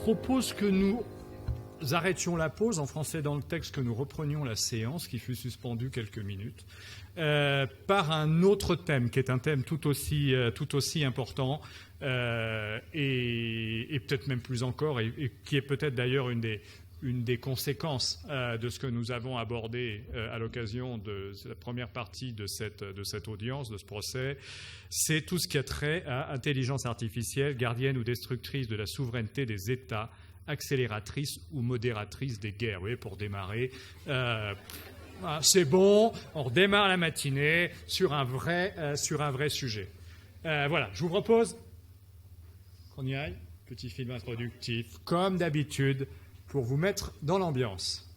propose que nous arrêtions la pause, en français dans le texte, que nous reprenions la séance qui fut suspendue quelques minutes, par un autre thème, qui est un thème tout aussi important, et peut-être même plus encore, et qui est peut-être d'ailleurs une des conséquences de ce que nous avons abordé à l'occasion de la première partie de cette audience, de ce procès, c'est tout ce qui a trait à intelligence artificielle, gardienne ou destructrice de la souveraineté des États, accélératrice ou modératrice des guerres. Vous voyez, pour démarrer, c'est bon, on redémarre la matinée sur un vrai sujet. Voilà, je vous propose qu'on y aille. Petit film introductif, comme d'habitude, pour vous mettre dans l'ambiance.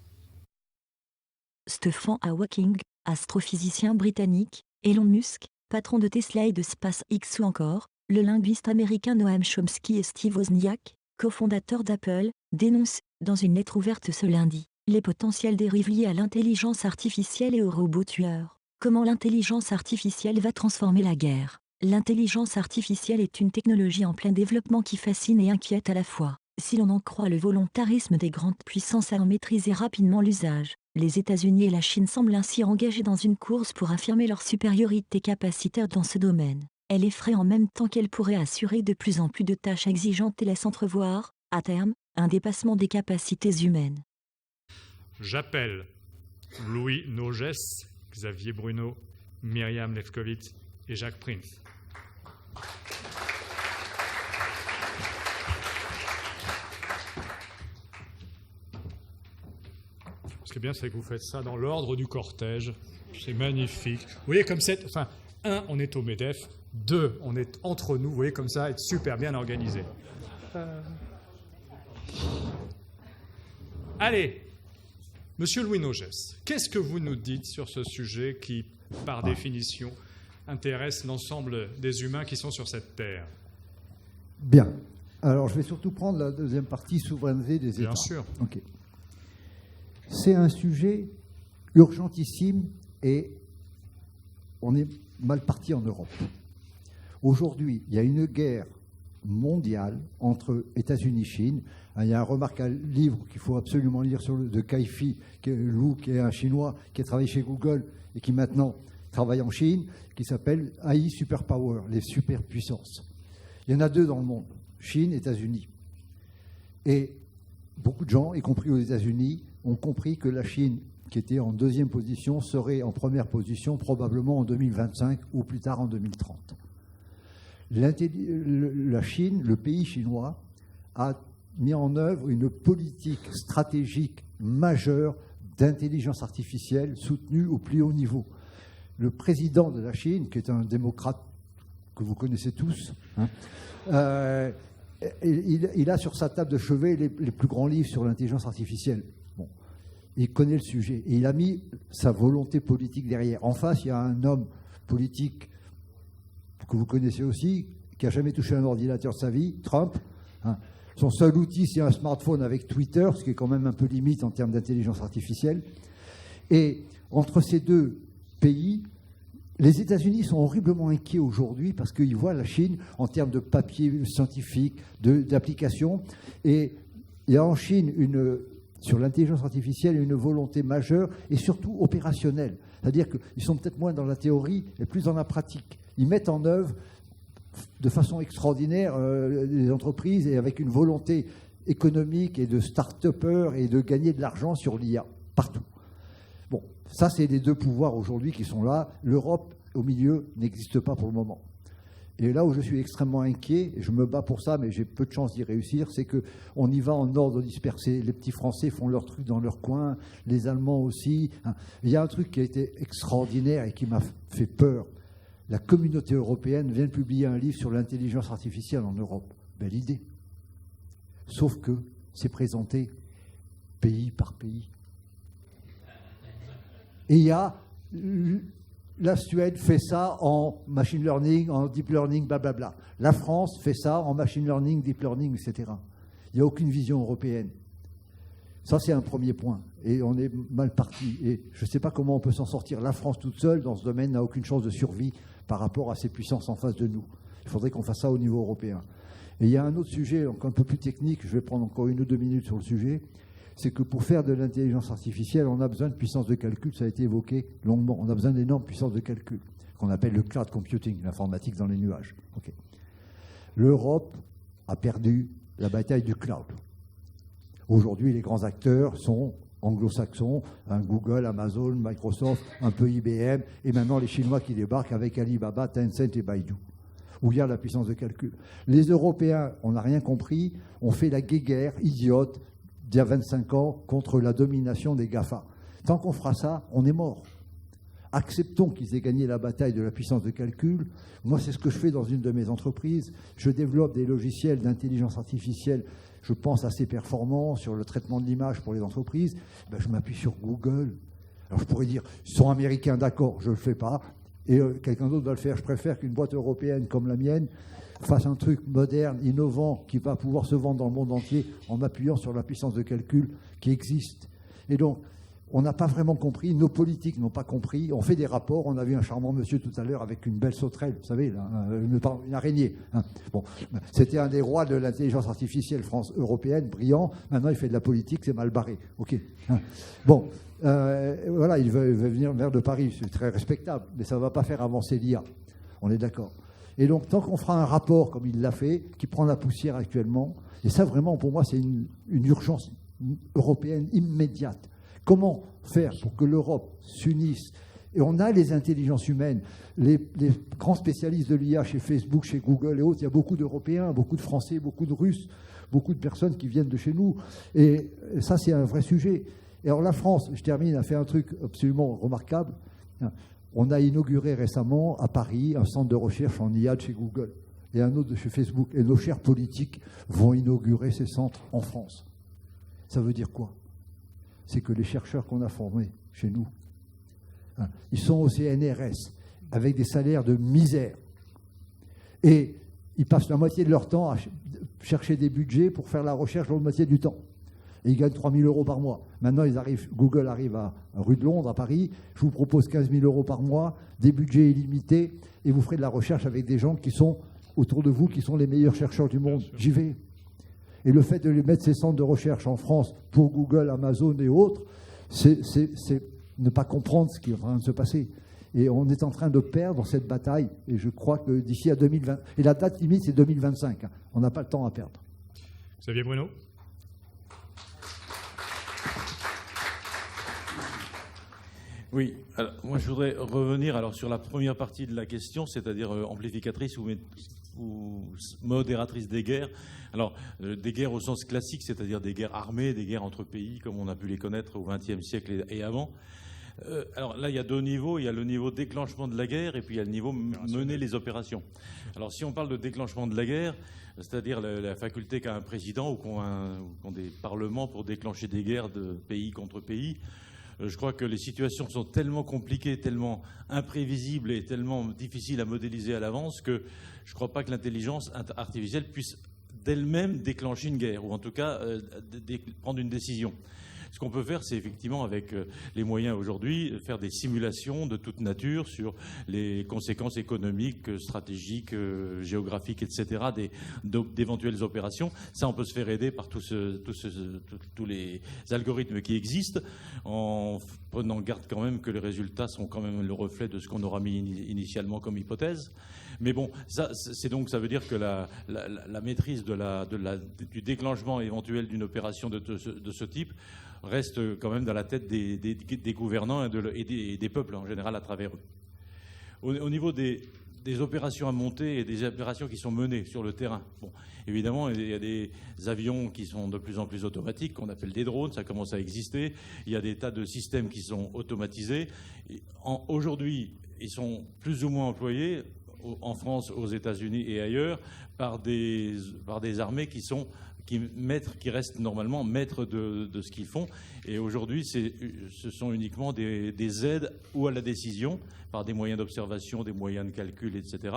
Stephen Hawking, astrophysicien britannique, Elon Musk, patron de Tesla et de SpaceX ou encore, le linguiste américain Noam Chomsky et Steve Wozniak, cofondateur d'Apple, dénoncent, dans une lettre ouverte ce lundi, les potentielles dérives liées à l'intelligence artificielle et aux robots tueurs. Comment l'intelligence artificielle va transformer la guerre? L'intelligence artificielle est une technologie en plein développement qui fascine et inquiète à la fois. Si l'on en croit le volontarisme des grandes puissances à en maîtriser rapidement l'usage, les États-Unis et la Chine semblent ainsi engagés dans une course pour affirmer leur supériorité capacitaire dans ce domaine. Elle effraie en même temps qu'elle pourrait assurer de plus en plus de tâches exigeantes et laisse entrevoir, à terme, un dépassement des capacités humaines. J'appelle Louis Nogès, Xavier Bruno, Myriam Lefkowitz et Jacques Prince. Ce qui est bien, c'est que vous faites ça dans l'ordre du cortège. C'est magnifique. Vous voyez, comme c'est... Enfin, 1, on est au MEDEF. 2, on est entre nous. Vous voyez, comme ça, être super bien organisé. Allez, Monsieur Louis Nogès, qu'est-ce que vous nous dites sur ce sujet qui, par définition, intéresse l'ensemble des humains qui sont sur cette terre? Bien. Alors, je vais surtout prendre la deuxième partie, souveraineté des États. Bien sûr. Ok. C'est un sujet urgentissime et on est mal parti en Europe. Aujourd'hui, il y a une guerre mondiale entre États-Unis et Chine. Il y a un remarquable livre qu'il faut absolument lire de Kai-Fi, qui est un Chinois qui a travaillé chez Google et qui maintenant travaille en Chine, qui s'appelle AI Superpower, les superpuissances. Il y en a 2 dans le monde, Chine et États-Unis. Et beaucoup de gens, y compris aux États-Unis, ont compris que la Chine, qui était en 2e position, serait en 1re position probablement en 2025 ou plus tard en 2030. La Chine, le pays chinois, a mis en œuvre une politique stratégique majeure d'intelligence artificielle soutenue au plus haut niveau. Le président de la Chine, qui est un démocrate que vous connaissez tous, il a sur sa table de chevet les plus grands livres sur l'intelligence artificielle. Bon, il connaît le sujet et il a mis sa volonté politique derrière. En face, il y a un homme politique que vous connaissez aussi, qui n'a jamais touché un ordinateur de sa vie, Trump. Son seul outil, c'est un smartphone avec Twitter, ce qui est quand même un peu limite en termes d'intelligence artificielle. Et entre ces 2 pays, les États-Unis sont horriblement inquiets aujourd'hui parce qu'ils voient la Chine en termes de papier scientifique, d'application. Et il y a en Chine, sur l'intelligence artificielle, une volonté majeure et surtout opérationnelle. C'est-à-dire qu'ils sont peut-être moins dans la théorie et plus dans la pratique. Ils mettent en œuvre de façon extraordinaire les entreprises et avec une volonté économique et de start-upers et de gagner de l'argent sur l'IA, partout. Bon, ça, c'est les 2 pouvoirs aujourd'hui qui sont là. L'Europe, au milieu, n'existe pas pour le moment. Et là où je suis extrêmement inquiet, et je me bats pour ça, mais j'ai peu de chances d'y réussir, c'est qu'on y va en ordre dispersé. Les petits Français font leur truc dans leur coin, les Allemands aussi. Il y a un truc qui a été extraordinaire et qui m'a fait peur. La communauté européenne vient de publier un livre sur l'intelligence artificielle en Europe. Belle idée. Sauf que c'est présenté pays par pays. Et il y a... La Suède fait ça en machine learning, en deep learning, blablabla. La France fait ça en machine learning, deep learning, etc. Il n'y a aucune vision européenne. Ça, c'est un premier point. Et on est mal parti. Et je ne sais pas comment on peut s'en sortir. La France toute seule, dans ce domaine, n'a aucune chance de survie par rapport à ces puissances en face de nous. Il faudrait qu'on fasse ça au niveau européen. Et il y a un autre sujet, encore un peu plus technique, je vais prendre encore 1 ou 2 minutes sur le sujet, c'est que pour faire de l'intelligence artificielle, on a besoin de puissance de calcul, ça a été évoqué longuement, on a besoin d'énormes puissances de calcul, qu'on appelle le cloud computing, l'informatique dans les nuages. Okay. L'Europe a perdu la bataille du cloud. Aujourd'hui, les grands acteurs sont anglo-saxons, Google, Amazon, Microsoft, un peu IBM, et maintenant les Chinois qui débarquent avec Alibaba, Tencent et Baidu, où il y a la puissance de calcul. Les Européens, on n'a rien compris, on fait la guéguerre idiote d'il y a 25 ans contre la domination des GAFA. Tant qu'on fera ça, on est mort. Acceptons qu'ils aient gagné la bataille de la puissance de calcul. Moi, c'est ce que je fais dans une de mes entreprises. Je développe des logiciels d'intelligence artificielle, je pense, assez performants sur le traitement de l'image pour les entreprises. Ben, je m'appuie sur Google. Alors, je pourrais dire, ils sont américains, d'accord, je ne le fais pas, et quelqu'un d'autre va le faire. Je préfère qu'une boîte européenne comme la mienne fasse un truc moderne, innovant, qui va pouvoir se vendre dans le monde entier en m'appuyant sur la puissance de calcul qui existe. Et donc, on n'a pas vraiment compris, nos politiques n'ont pas compris, on fait des rapports, on a vu un charmant monsieur tout à l'heure avec une belle sauterelle, vous savez, là, une araignée. Hein. Bon, c'était un des rois de l'intelligence artificielle européenne, brillant, maintenant il fait de la politique, c'est mal barré. Ok. Hein. Bon, voilà, il veut venir maire de Paris, c'est très respectable, mais ça ne va pas faire avancer l'IA, on est d'accord. Et donc, tant qu'on fera un rapport, comme il l'a fait, qui prend la poussière actuellement, et ça vraiment, pour moi, c'est une urgence européenne immédiate. Comment faire pour que l'Europe s'unisse? Et on a les intelligences humaines, les grands spécialistes de l'IA chez Facebook, chez Google et autres, il y a beaucoup d'Européens, beaucoup de Français, beaucoup de Russes, beaucoup de personnes qui viennent de chez nous. Et ça, c'est un vrai sujet. Et alors la France, je termine, a fait un truc absolument remarquable. On a inauguré récemment à Paris un centre de recherche en IA de chez Google et un autre de chez Facebook. Et nos chers politiques vont inaugurer ces centres en France. Ça veut dire quoi? C'est que les chercheurs qu'on a formés chez nous, ils sont au CNRS avec des salaires de misère. Et ils passent la moitié de leur temps à chercher des budgets pour faire la recherche l'autre moitié du temps. Et ils gagnent 3 000 € par mois. Maintenant, Google arrive à rue de Londres, à Paris. Je vous propose 15 000 € par mois, des budgets illimités, et vous ferez de la recherche avec des gens qui sont autour de vous, qui sont les meilleurs chercheurs du monde. J'y vais. Et le fait de les mettre ces centres de recherche en France pour Google, Amazon et autres, c'est ne pas comprendre ce qui est en train de se passer. Et on est en train de perdre cette bataille. Et je crois que d'ici à 2020... Et la date limite, c'est 2025. On n'a pas le temps à perdre. Xavier Bruno. Oui, alors, moi je voudrais revenir sur la première partie de la question, c'est-à-dire amplificatrice ou modératrice des guerres. Alors, des guerres au sens classique, c'est-à-dire des guerres armées, des guerres entre pays, comme on a pu les connaître au XXe siècle et avant. Alors là, il y a 2 niveaux. Il y a le niveau déclenchement de la guerre et puis il y a le niveau mener les opérations. Alors, si on parle de déclenchement de la guerre, c'est-à-dire la faculté qu'a un président ou qu'ont des parlements pour déclencher des guerres de pays contre pays, je crois que les situations sont tellement compliquées, tellement imprévisibles et tellement difficiles à modéliser à l'avance que je ne crois pas que l'intelligence artificielle puisse d'elle-même déclencher une guerre, ou en tout cas prendre une décision. Ce qu'on peut faire, c'est effectivement, avec les moyens aujourd'hui, faire des simulations de toute nature sur les conséquences économiques, stratégiques, géographiques, etc., d'éventuelles opérations. Ça, on peut se faire aider par tous les algorithmes qui existent, en prenant garde quand même que les résultats sont quand même le reflet de ce qu'on aura mis initialement comme hypothèse. Mais bon, ça veut dire que la maîtrise du déclenchement éventuel d'une opération de ce type reste quand même dans la tête des gouvernants et des peuples en général à travers eux. Au niveau des opérations à monter et des opérations qui sont menées sur le terrain, bon, évidemment, il y a des avions qui sont de plus en plus automatiques, qu'on appelle des drones, ça commence à exister. Il y a des tas de systèmes qui sont automatisés. Aujourd'hui, ils sont plus ou moins employés en France, aux États-Unis et ailleurs par des armées qui restent normalement maîtres de ce qu'ils font. Et aujourd'hui, ce sont uniquement des aides ou à la décision par des moyens d'observation, des moyens de calcul, etc.,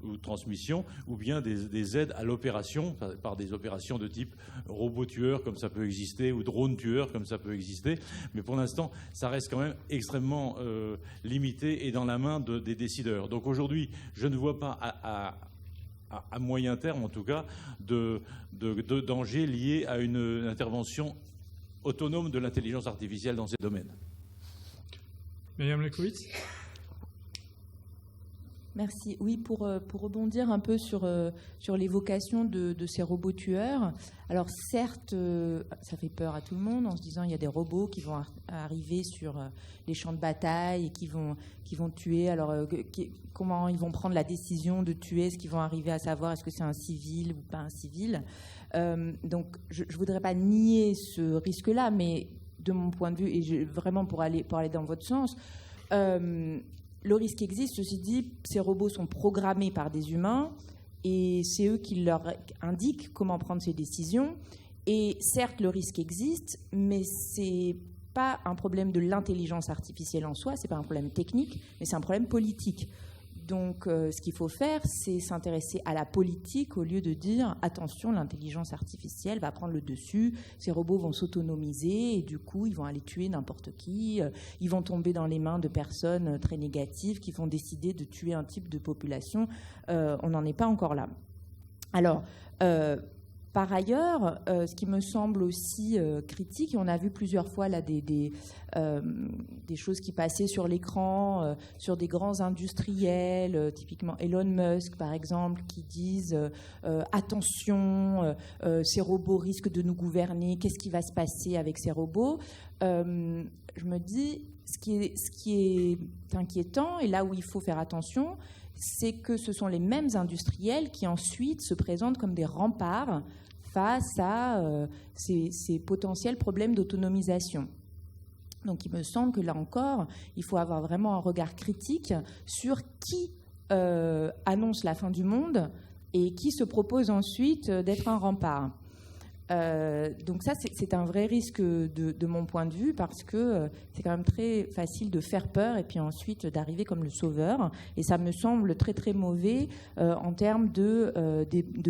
ou de transmission, ou bien des aides à l'opération par des opérations de type robot tueur, comme ça peut exister, ou drone tueur, comme ça peut exister. Mais pour l'instant, ça reste quand même extrêmement limité et dans la main des décideurs. Donc aujourd'hui, je ne vois pas à moyen terme en tout cas, de dangers liés à une intervention autonome de l'intelligence artificielle dans ces domaines. Myriam Lekowitz. Merci. Oui, pour rebondir un peu sur l'évocation de ces robots tueurs. Alors certes, ça fait peur à tout le monde en se disant il y a des robots qui vont arriver sur les champs de bataille et qui vont tuer. Alors comment ils vont prendre la décision de tuer? Est-ce qu'ils vont arriver à savoir est-ce que c'est un civil ou pas un civil? Donc je ne voudrais pas nier ce risque-là, mais de mon point de vue, et vraiment pour aller dans votre sens, le risque existe. Ceci dit, ces robots sont programmés par des humains et c'est eux qui leur indiquent comment prendre ces décisions. Et certes, le risque existe, mais c'est pas un problème de l'intelligence artificielle en soi, c'est pas un problème technique, mais c'est un problème politique. Donc, ce qu'il faut faire, c'est s'intéresser à la politique au lieu de dire « Attention, l'intelligence artificielle va prendre le dessus, ces robots vont s'autonomiser et du coup, ils vont aller tuer n'importe qui, ils vont tomber dans les mains de personnes très négatives qui vont décider de tuer un type de population. » On n'en est pas encore là. Alors, par ailleurs, ce qui me semble aussi critique, et on a vu plusieurs fois là des choses qui passaient sur l'écran, sur des grands industriels, typiquement Elon Musk par exemple, qui disent attention, ces robots risquent de nous gouverner, qu'est-ce qui va se passer avec ces robots? Je me dis, ce qui est inquiétant, et là où il faut faire attention, c'est que ce sont les mêmes industriels qui ensuite se présentent comme des remparts face à ces potentiels problèmes d'autonomisation. Donc il me semble que là encore, il faut avoir vraiment un regard critique sur qui annonce la fin du monde et qui se propose ensuite d'être un rempart. Donc ça, c'est un vrai risque de mon point de vue, parce que c'est quand même très facile de faire peur et puis ensuite d'arriver comme le sauveur. Et ça me semble très très mauvais en termes de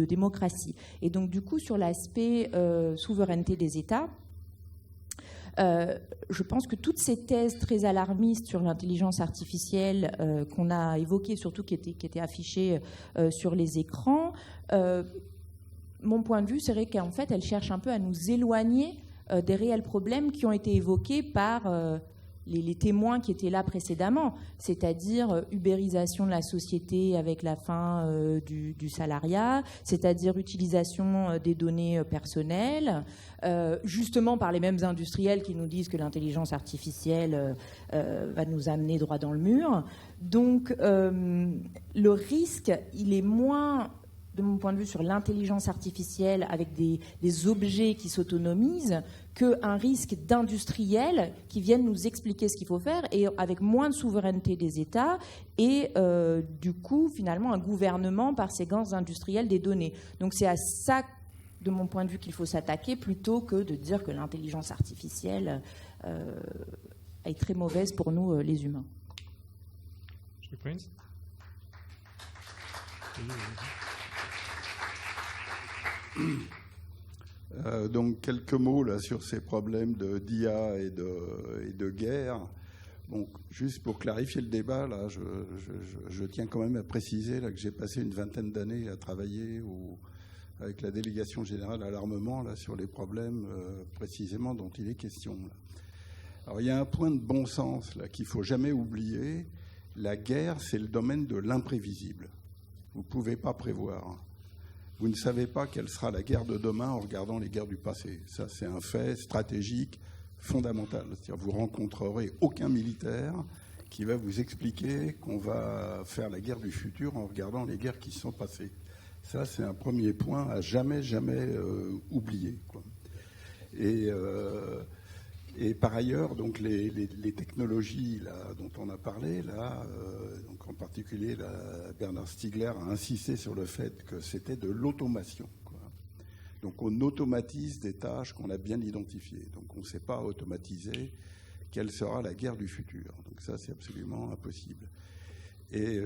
démocratie. Et donc du coup, sur l'aspect souveraineté des États, je pense que toutes ces thèses très alarmistes sur l'intelligence artificielle qu'on a évoquées, surtout qui étaient affichées sur les écrans, mon point de vue serait qu'en fait, elle cherche un peu à nous éloigner des réels problèmes qui ont été évoqués par les témoins qui étaient là précédemment, c'est-à-dire ubérisation de la société avec la fin du salariat, c'est-à-dire utilisation des données personnelles, justement par les mêmes industriels qui nous disent que l'intelligence artificielle va nous amener droit dans le mur. Donc, le risque, il est moins, de mon point de vue, sur l'intelligence artificielle avec des objets qui s'autonomisent qu'un risque d'industriels qui viennent nous expliquer ce qu'il faut faire, et avec moins de souveraineté des États et du coup, finalement, un gouvernement par ces grands industriels des données. Donc c'est à ça, de mon point de vue, qu'il faut s'attaquer, plutôt que de dire que l'intelligence artificielle est très mauvaise pour nous, les humains. Monsieur Prince. Donc quelques mots là sur ces problèmes d'IA et de guerre. Bon, juste pour clarifier le débat, là, je tiens quand même à préciser là, que j'ai passé une vingtaine d'années à travailler avec la délégation générale à l'armement là, sur les problèmes précisément dont il est question. Là. Alors il y a un point de bon sens là, qu'il ne faut jamais oublier. La guerre, c'est le domaine de l'imprévisible. Vous ne pouvez pas prévoir. Vous ne savez pas quelle sera la guerre de demain en regardant les guerres du passé. Ça, c'est un fait stratégique fondamental. C'est-à-dire vous rencontrerez aucun militaire qui va vous expliquer qu'on va faire la guerre du futur en regardant les guerres qui se sont passées. Ça, c'est un premier point à jamais oublier, quoi. Et par ailleurs, donc les technologies là, dont on a parlé, là, donc en particulier là, Bernard Stiegler a insisté sur le fait que c'était de l'automation, quoi. Donc on automatise des tâches qu'on a bien identifiées. Donc on ne sait pas automatiser quelle sera la guerre du futur. Donc ça, c'est absolument impossible. Et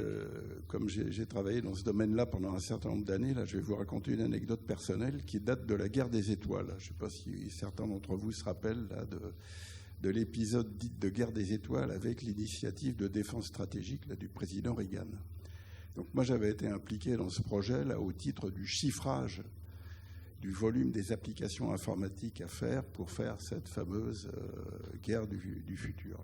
comme j'ai travaillé dans ce domaine-là pendant un certain nombre d'années, là, je vais vous raconter une anecdote personnelle qui date de la guerre des étoiles. Je ne sais pas si certains d'entre vous se rappellent là, de l'épisode dit de guerre des étoiles avec l'initiative de défense stratégique là, du président Reagan. Donc moi, j'avais été impliqué dans ce projet là au titre du chiffrage du volume des applications informatiques à faire pour faire cette fameuse guerre du futur.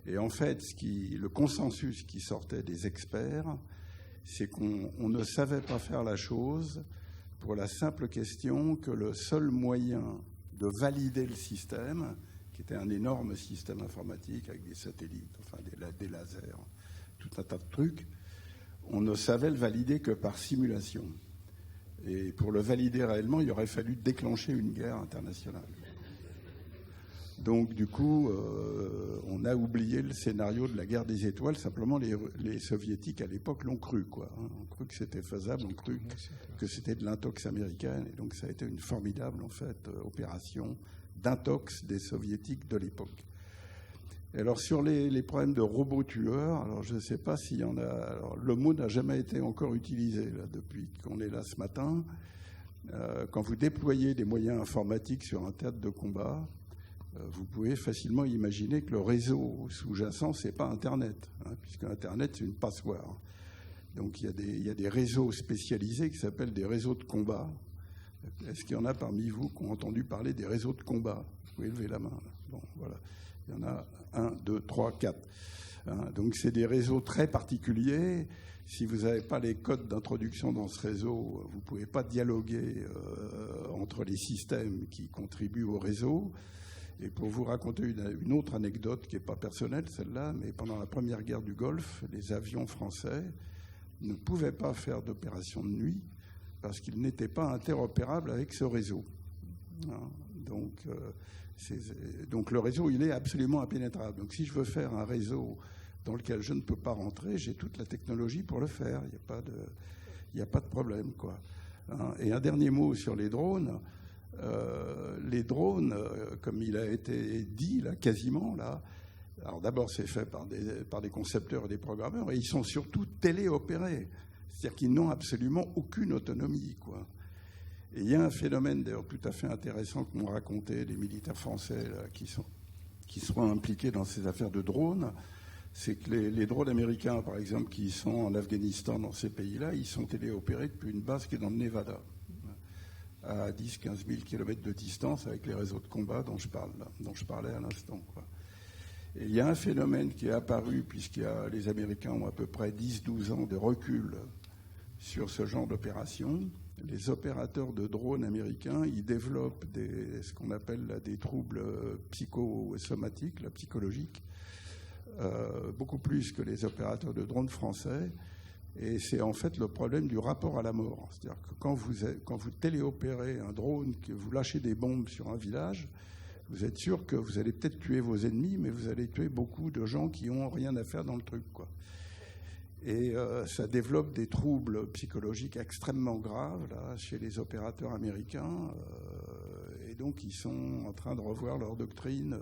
Et en fait, le consensus qui sortait des experts, c'est qu'on ne savait pas faire la chose pour la simple question que le seul moyen de valider le système, qui était un énorme système informatique avec des satellites, enfin des lasers, tout un tas de trucs, on ne savait le valider que par simulation. Et pour le valider réellement, il aurait fallu déclencher une guerre internationale. Donc, du coup, on a oublié le scénario de la guerre des étoiles. Simplement, les Soviétiques, à l'époque, l'ont cru, quoi. On cru que c'était faisable, on cru que c'était de l'intox américaine. Et donc, ça a été une formidable, en fait, opération d'intox des Soviétiques de l'époque. Alors, sur les problèmes de robots tueurs, alors je ne sais pas s'il y en a... Alors, le mot n'a jamais été encore utilisé, là, depuis qu'on est là ce matin. Quand vous déployez des moyens informatiques sur un théâtre de combat, vous pouvez facilement imaginer que le réseau sous-jacent, ce n'est pas Internet, puisque Internet, c'est une passoire. Donc, il y a des réseaux spécialisés qui s'appellent des réseaux de combat. Est-ce qu'il y en a parmi vous qui ont entendu parler des réseaux de combat? Vous pouvez lever la main. Là. Bon, voilà. Il y en a 1, 2, 3, 4. Donc, c'est des réseaux très particuliers. Si vous n'avez pas les codes d'introduction dans ce réseau, vous ne pouvez pas dialoguer entre les systèmes qui contribuent au réseau. Et pour vous raconter une autre anecdote qui n'est pas personnelle, celle-là, mais pendant la première guerre du Golfe, les avions français ne pouvaient pas faire d'opération de nuit parce qu'ils n'étaient pas interopérables avec ce réseau. Donc le réseau, il est absolument impénétrable. Donc si je veux faire un réseau dans lequel je ne peux pas rentrer, j'ai toute la technologie pour le faire. Il n'y a pas de problème, quoi. Et un dernier mot sur les drones. Les drones, comme il a été dit là, quasiment là, alors d'abord c'est fait par des concepteurs et des programmeurs, et ils sont surtout téléopérés, c'est-à-dire qu'ils n'ont absolument aucune autonomie, quoi. Et il y a un phénomène d'ailleurs tout à fait intéressant que m'ont raconté les militaires français là, qui seront impliqués dans ces affaires de drones, c'est que les drones américains, par exemple, qui sont en Afghanistan, dans ces pays-là, ils sont téléopérés depuis une base qui est dans le Nevada, à 10-15 000 km de distance, avec les réseaux de combat dont je parlais à l'instant, quoi. Et il y a un phénomène qui est apparu, les Américains ont à peu près 10-12 ans de recul sur ce genre d'opération. Les opérateurs de drones américains, ils développent ce qu'on appelle là, des troubles psychosomatiques, psychologiques, beaucoup plus que les opérateurs de drones français. Et c'est en fait le problème du rapport à la mort. C'est-à-dire que quand vous téléopérez un drone, que vous lâchez des bombes sur un village, vous êtes sûr que vous allez peut-être tuer vos ennemis, mais vous allez tuer beaucoup de gens qui n'ont rien à faire dans le truc, quoi. Et ça développe des troubles psychologiques extrêmement graves là, chez les opérateurs américains. Et donc, ils sont en train de revoir leur doctrine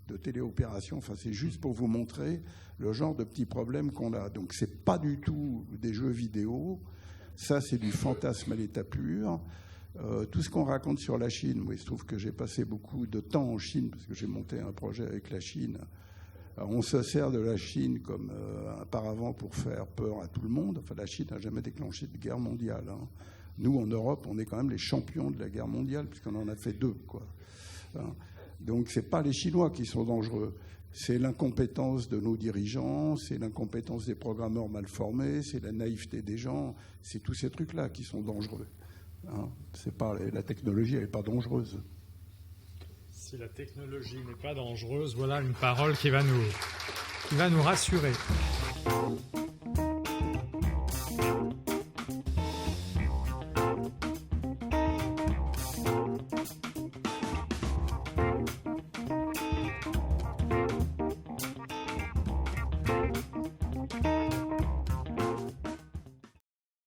de téléopération. Enfin, c'est juste pour vous montrer le genre de petits problèmes qu'on a. Donc, c'est pas du tout des jeux vidéo. Ça, c'est du fantasme à l'état pur. Tout ce qu'on raconte sur la Chine, moi, il se trouve que j'ai passé beaucoup de temps en Chine parce que j'ai monté un projet avec la Chine. Alors, on se sert de la Chine comme un paravent pour faire peur à tout le monde. Enfin, la Chine n'a jamais déclenché de guerre mondiale. Nous, en Europe, on est quand même les champions de la guerre mondiale puisqu'on en a fait 2, quoi. Donc, ce n'est pas les Chinois qui sont dangereux. C'est l'incompétence de nos dirigeants, c'est l'incompétence des programmeurs mal formés, c'est la naïveté des gens. C'est tous ces trucs-là qui sont dangereux. C'est pas, la technologie, elle n'est pas dangereuse. Si la technologie n'est pas dangereuse, voilà une parole qui va nous rassurer.